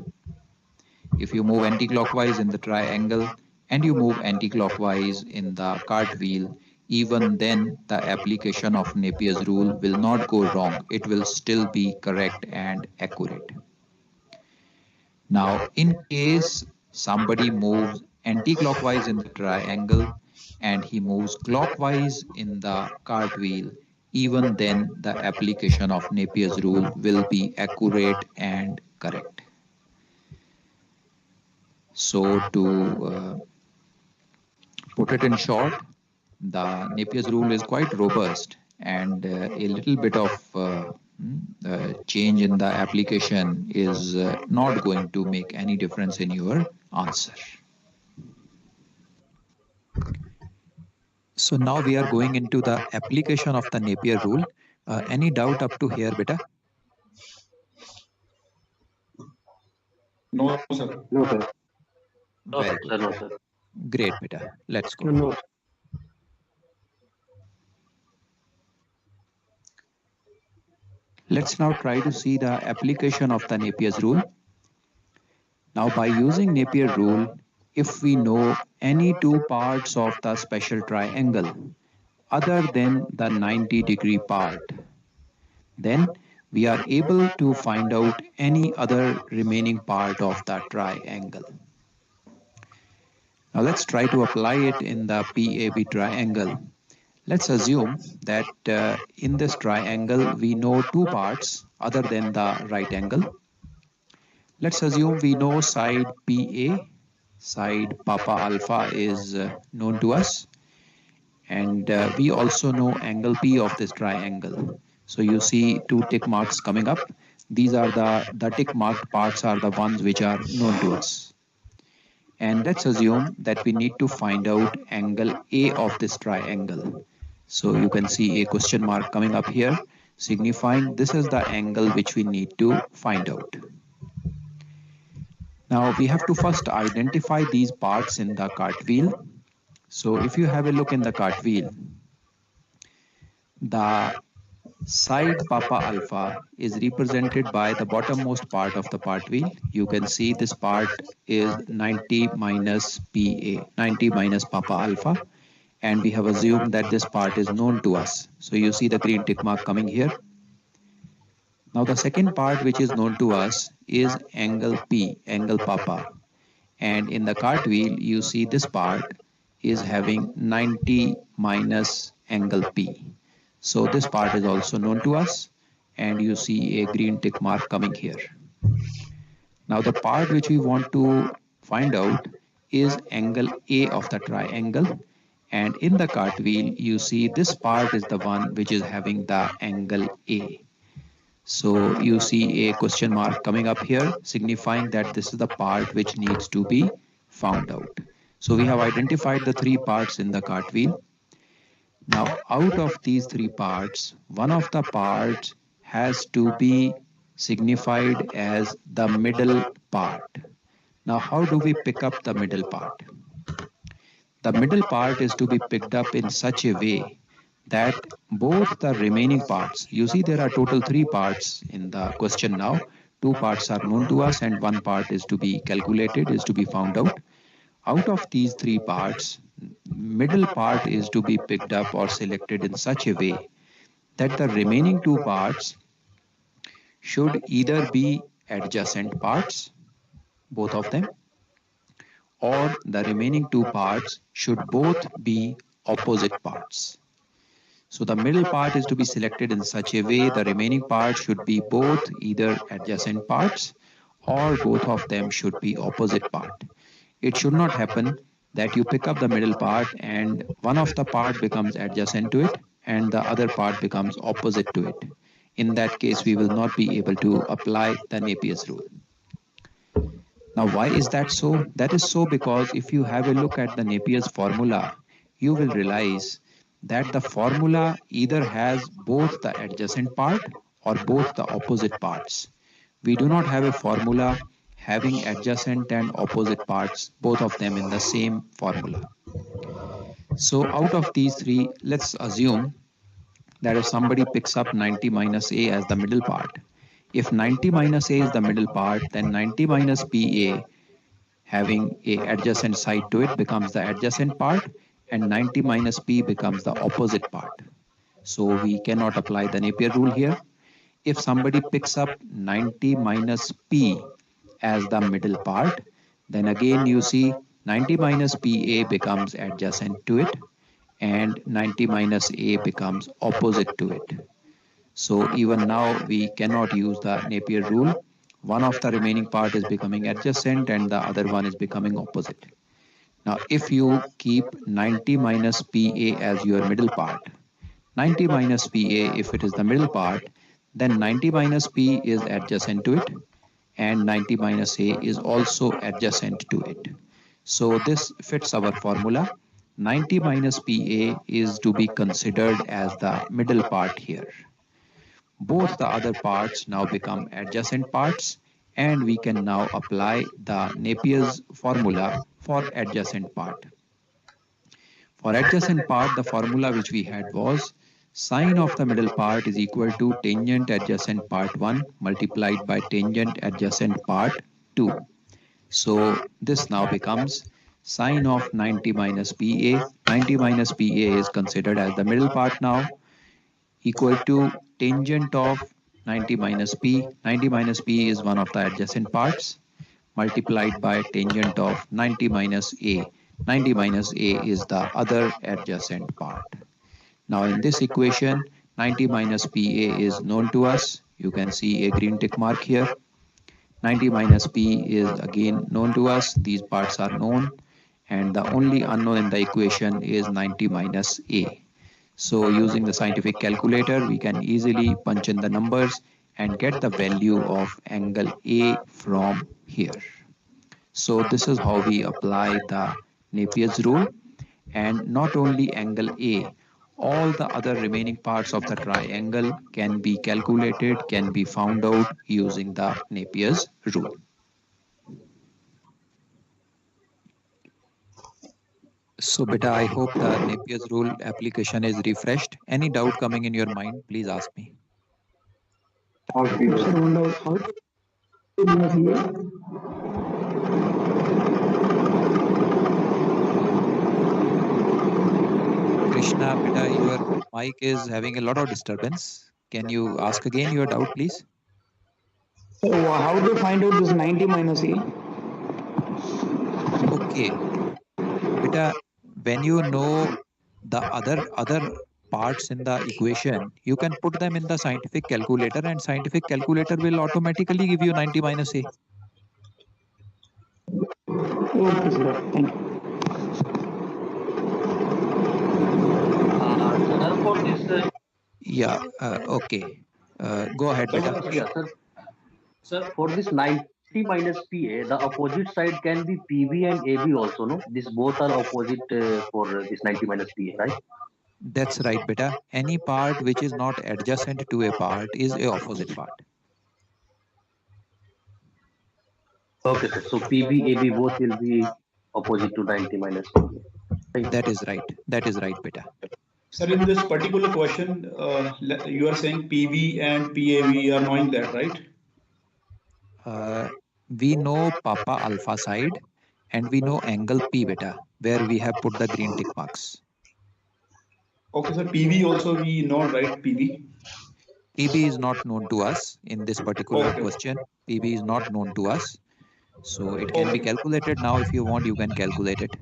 If you move anti-clockwise in the triangle and you move anti-clockwise in the cartwheel, even then the application of Napier's rule will not go wrong. It will still be correct and accurate. Now, in case somebody moves anti-clockwise in the triangle and he moves clockwise in the cartwheel, even then the application of Napier's rule will be accurate and correct. So to put it in short, the Napier's rule is quite robust, and a little bit of change in the application is not going to make any difference in your answer. So now we are going into the application of the Napier rule. Any doubt up to here, beta? No, sir. No, sir. Very good. No, sir. Great, beta. Let's go. No. Let's now try to see the application of the Napier's rule. Now, by using Napier rule, if we know any two parts of the special triangle other than the 90-degree part, then we are able to find out any other remaining part of the triangle. Now let's try to apply it in the PAB triangle. Let's assume that in this triangle we know two parts other than the right angle. Let's assume we know side PA, side Papa Alpha is known to us, and we also know angle P of this triangle. So you see two tick marks coming up. These are the tick marked parts are the ones which are known to us. And let's assume that we need to find out angle A of this triangle. So you can see a question mark coming up here, signifying this is the angle which we need to find out. Now we have to first identify these parts in the cartwheel. So if you have a look in the cartwheel, the side Papa Alpha is represented by the bottommost part of the part wheel. You can see this part is 90 minus PA, 90 minus Papa Alpha, and we have assumed that this part is known to us. So you see the green tick mark coming here. Now the second part which is known to us is angle P, angle Papa, and in the cartwheel you see this part is having 90 minus angle P. So this part is also known to us, and you see a green tick mark coming here. Now the part which we want to find out is angle A of the triangle, and in the cartwheel you see this part is the one which is having the angle A. So you see a question mark coming up here, signifying that this is the part which needs to be found out. So we have identified the three parts in the cartwheel. Now out of these three parts, one of the parts has to be signified as the middle part. Now how do we pick up the middle part? The middle part is to be picked up in such a way that both the remaining parts, you see there are total three parts in the question now. Two parts are known to us and one part is to be calculated, is to be found out. Out of these three parts, middle part is to be picked up or selected in such a way that the remaining two parts should either be adjacent parts, both of them, or the remaining two parts should both be opposite parts. So the middle part is to be selected in such a way the remaining part should be both either adjacent parts or both of them should be opposite part. It should not happen that you pick up the middle part and one of the part becomes adjacent to it and the other part becomes opposite to it. In that case, we will not be able to apply the Napier's rule. Now, why is that so? That is so because if you have a look at the Napier's formula, you will realize that the formula either has both the adjacent part or both the opposite parts. We do not have a formula having adjacent and opposite parts, both of them in the same formula. So out of these three, let's assume that if somebody picks up 90 minus a as the middle part, if 90 minus a is the middle part, then 90 minus pa having a adjacent side to it becomes the adjacent part, and 90 minus p becomes the opposite part. So we cannot apply the Napier rule here. If somebody picks up 90 minus p as the middle part, then again you see 90 minus pa becomes adjacent to it, and 90 minus a becomes opposite to it. So even now we cannot use the Napier rule. One of the remaining part is becoming adjacent and the other one is becoming opposite. Now if you keep 90 minus pa as your middle part, 90 minus pa, if it is the middle part, then 90 minus p is adjacent to it, and 90 minus a is also adjacent to it. So this fits our formula. 90 minus pa is to be considered as the middle part here. Both the other parts now become adjacent parts, and we can now apply the Napier's formula for adjacent part. For adjacent part, the formula which we had was sine of the middle part is equal to tangent adjacent part 1 multiplied by tangent adjacent part 2. So this now becomes sine of 90 minus PA. 90 minus PA is considered as the middle part now, equal to tangent of 90 minus P. 90 minus P is one of the adjacent parts, multiplied by tangent of 90 minus A. 90 minus A is the other adjacent part. Now in this equation, 90 minus PA is known to us. You can see a green tick mark here. 90 minus P is again known to us. These parts are known, and the only unknown in the equation is 90 minus A. So using the scientific calculator, we can easily punch in the numbers and get the value of angle A from here. So this is how we apply the Napier's rule, and not only angle A, all the other remaining parts of the triangle can be calculated, can be found out using the Napier's rule. So beta, I hope the Napier's rule application is refreshed. Any doubt coming in your mind, please ask me. Okay. Sir, wonder how Krishna, beta, your mic is having a lot of disturbance. Can you ask again your doubt, please? So how do you find out this 90 minus A? Okay, beta, when you know the other parts in the equation, you can put them in the scientific calculator, and scientific calculator will automatically give you 90 minus A. Okay, sir. Thank you. Sir, for this, Yeah, okay. Go ahead, beta. yeah, sir, for this 90 minus PA, the opposite side can be PB and AB also, no? These both are opposite for this 90 minus PA, right? That's right, beta. Any part which is not adjacent to a part is a opposite part. Okay, sir. So PB, AB both will be opposite to 90 minus PA. That is right. That is right, beta. Sir, in this particular question, you are saying PV and PAV are knowing that, right? We know Papa alpha side and we know angle P beta, where we have put the green tick marks. Okay, sir, PV also we know, right? PV. PB is not known to us in this particular question. PB is not known to us. So it can be calculated now. If you want, you can calculate it.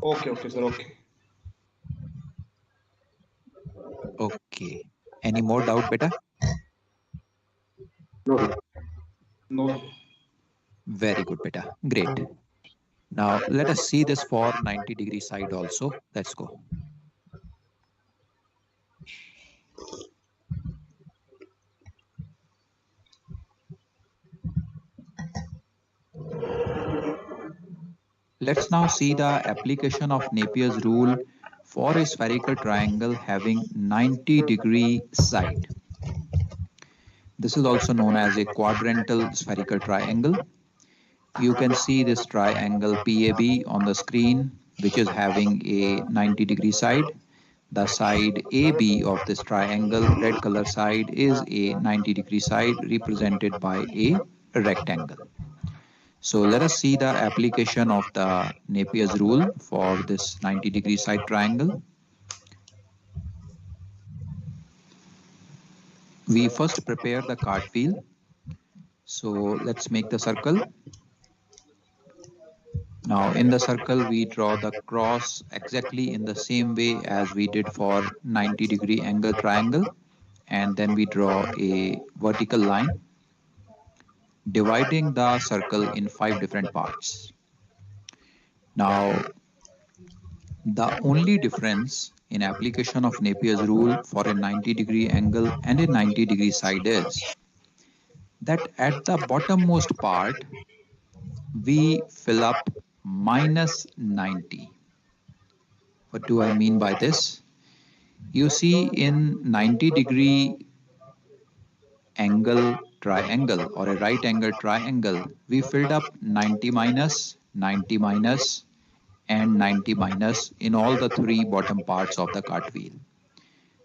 Okay, sir, okay. Okay. Any more doubt, beta? No. Very good, beta. Great. Now let us see this for 90-degree side also. Let's go. Let's now see the application of Napier's rule for a spherical triangle having 90-degree side. This is also known as a quadrantal spherical triangle. You can see this triangle PAB on the screen, which is having a 90-degree side. The side AB of this triangle, red color side, is a 90-degree side represented by a rectangle. So let us see the application of the Napier's rule for this 90-degree side triangle. We first prepare the cartwheel. So let's make the circle. Now in the circle we draw the cross exactly in the same way as we did for 90-degree angle triangle, and then we draw a vertical line dividing the circle in 5 different parts. Now the only difference in application of Napier's rule for a 90-degree angle and a 90-degree side is that at the bottommost part we fill up minus 90. What do I mean by this? You see, in 90-degree angle triangle or a right angle triangle, we filled up 90 minus, 90 minus, and 90 minus in all the 3 bottom parts of the cartwheel.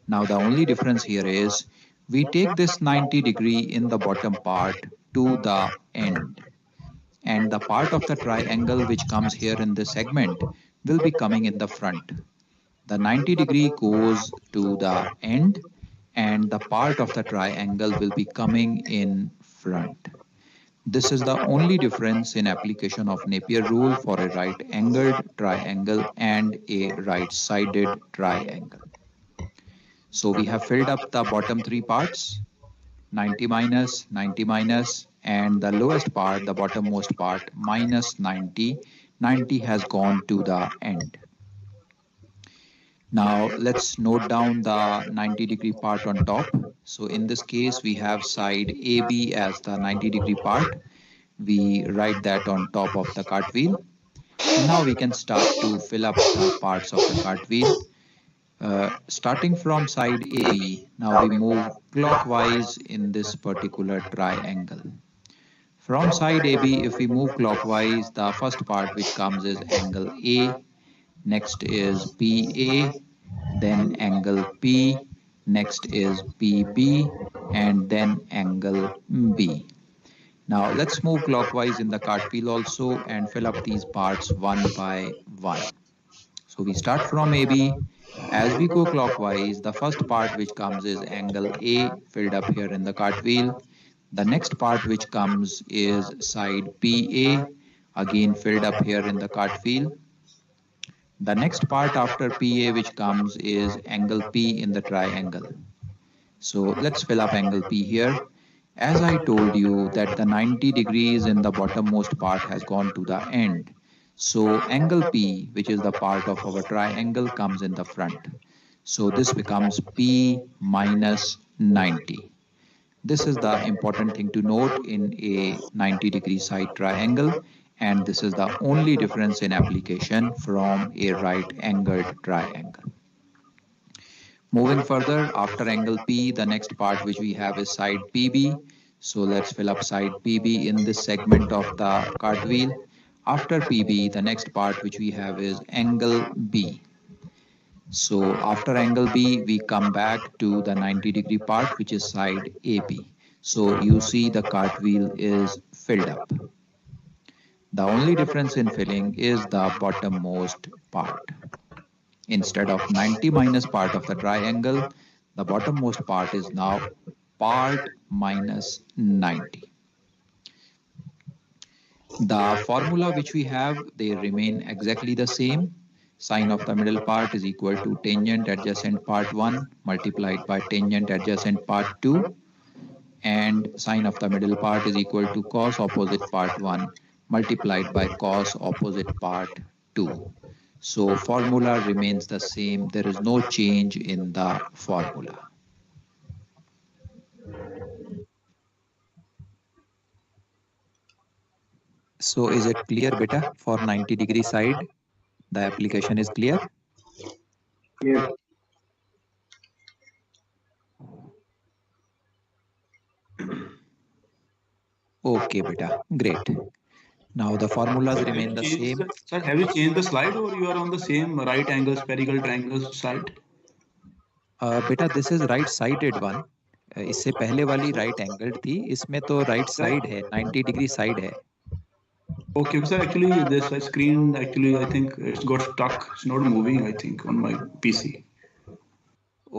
Now the only difference here is we take this 90-degree in the bottom part to the end, and the part of the triangle which comes here in this segment will be coming in the front. The 90-degree goes to the end and the part of the triangle will be coming in front. This is the only difference in application of Napier rule for a right-angled triangle and a right-sided triangle. So we have filled up the bottom 3 parts, 90 minus, 90 minus, and the lowest part, the bottommost part, minus 90. 90 has gone to the end. Now let's note down the 90-degree part on top. So in this case, we have side AB as the 90-degree part. We write that on top of the cartwheel. And now we can start to fill up the parts of the cartwheel. Starting from side AB, now we move clockwise in this particular triangle. From side AB, if we move clockwise, the first part which comes is angle A, next is BA, then angle P, next is BB, and then angle B. Now let's move clockwise in the cartwheel also and fill up these parts one by one. So we start from AB. As we go clockwise, the first part which comes is angle A, filled up here in the cartwheel. The next part which comes is side PA, again filled up here in the cartwheel. The next part after PA which comes is angle P in the triangle. So let's fill up angle P here. As I told you that the 90 degrees in the bottommost part has gone to the end. So angle P, which is the part of our triangle, comes in the front. So this becomes P minus 90. This is the important thing to note in a 90-degree side triangle, and this is the only difference in application from a right-angled triangle. Moving further, after angle P, the next part which we have is side PB. So let's fill up side PB in this segment of the cartwheel. After PB, the next part which we have is angle B. So after angle B, we come back to the 90-degree part, which is side AB. So you see the cartwheel is filled up. The only difference in filling is the bottommost part. Instead of 90 minus part of the triangle, the bottommost part is now part minus 90. The formula which we have, they remain exactly the same. Sine of the middle part is equal to tangent adjacent part 1 multiplied by tangent adjacent part 2, and sine of the middle part is equal to cos opposite part 1 multiplied by cos opposite part 2. So formula remains the same. There is no change in the formula. So is it clear, beta? For 90-degree side, the application is clear? Clear. Okay, beta. Great. Now the formulas remain the same. Sir, have you changed the slide or you are on the same right angle spherical triangle slide? बेटा this is right sided one. इससे पहले वाली right angled थी, इसमें तो right side है, 90-degree side है. Okay, sir. Actually, this screen actually I think it's got stuck. It's not moving. I think on my PC.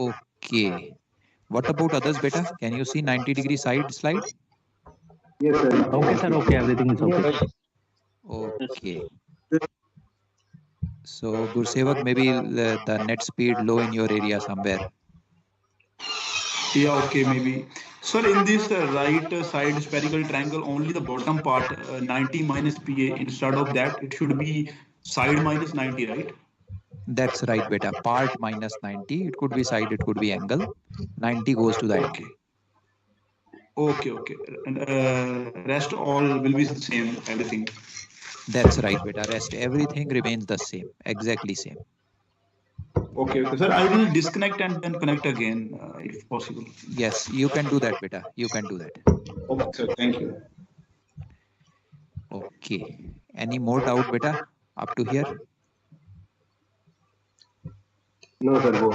Okay. What about others, beta? Can you see 90-degree side slide? Yes, sir. Okay, sir. Okay, everything is okay. Okay. So Gursevak, maybe the net speed low in your area somewhere. Yeah, okay, maybe. Sir, in this right side spherical triangle, only the bottom part 90 minus PA. Instead of that, it should be side minus 90, right? That's right, beta. Part minus 90. It could be side, it could be angle. 90 goes to the angle. Okay, okay. And rest all will be the same, everything. That's right, beta. Rest everything remains the same. Exactly same. Okay, okay. Sir, I will disconnect and then connect again if possible. Yes, you can do that, beta. You can do that. Okay, sir. Thank you. Okay. Any more doubt, beta? Up to here? No, sir. Go.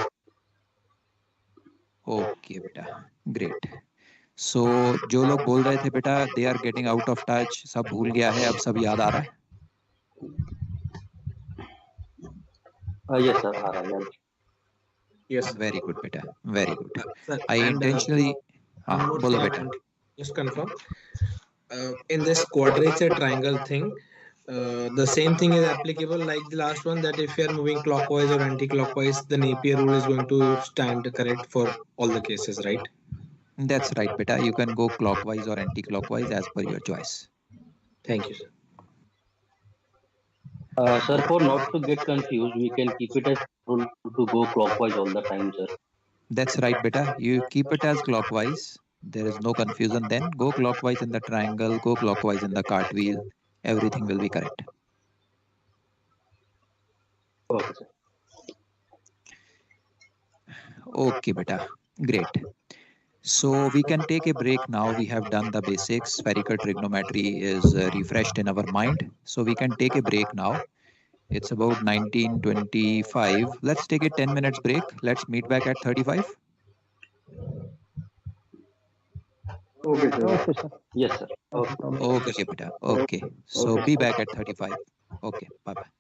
Okay, beta. Great. So जो लोग बोल रहे थे बेटा they are getting out of touch, सब भूल गया है, अब सब याद आ रहा है. Yes, sir. Yes. Very good, beta. Very good. Sir, I intentionally. one more बोलो thing I बेटा. want to just confirm. In this quadrature triangle thing, the same thing is applicable like the last one, that if you are moving clockwise or anti-clockwise, the Napier rule is going to stand correct for all the cases, right? That's right, beta. You can go clockwise or anti-clockwise as per your choice. Thank you, sir. Sir, for not to get confused, we can keep it as rule to go clockwise all the time, sir. That's right, beta. You keep it as clockwise. There is no confusion then. Go clockwise in the triangle, go clockwise in the cartwheel. Everything will be correct. Okay, sir. Okay, beta. Great. So we can take a break now. We have done the basics. Spherical trigonometry is refreshed in our mind. So we can take a break now. It's about 19:25. Let's take a 10 minutes break. Let's meet back at 35. Okay, sir. Okay, sir. Yes, sir. Okay. Okay, beta. Okay. So be back at 35. Okay. Bye-bye.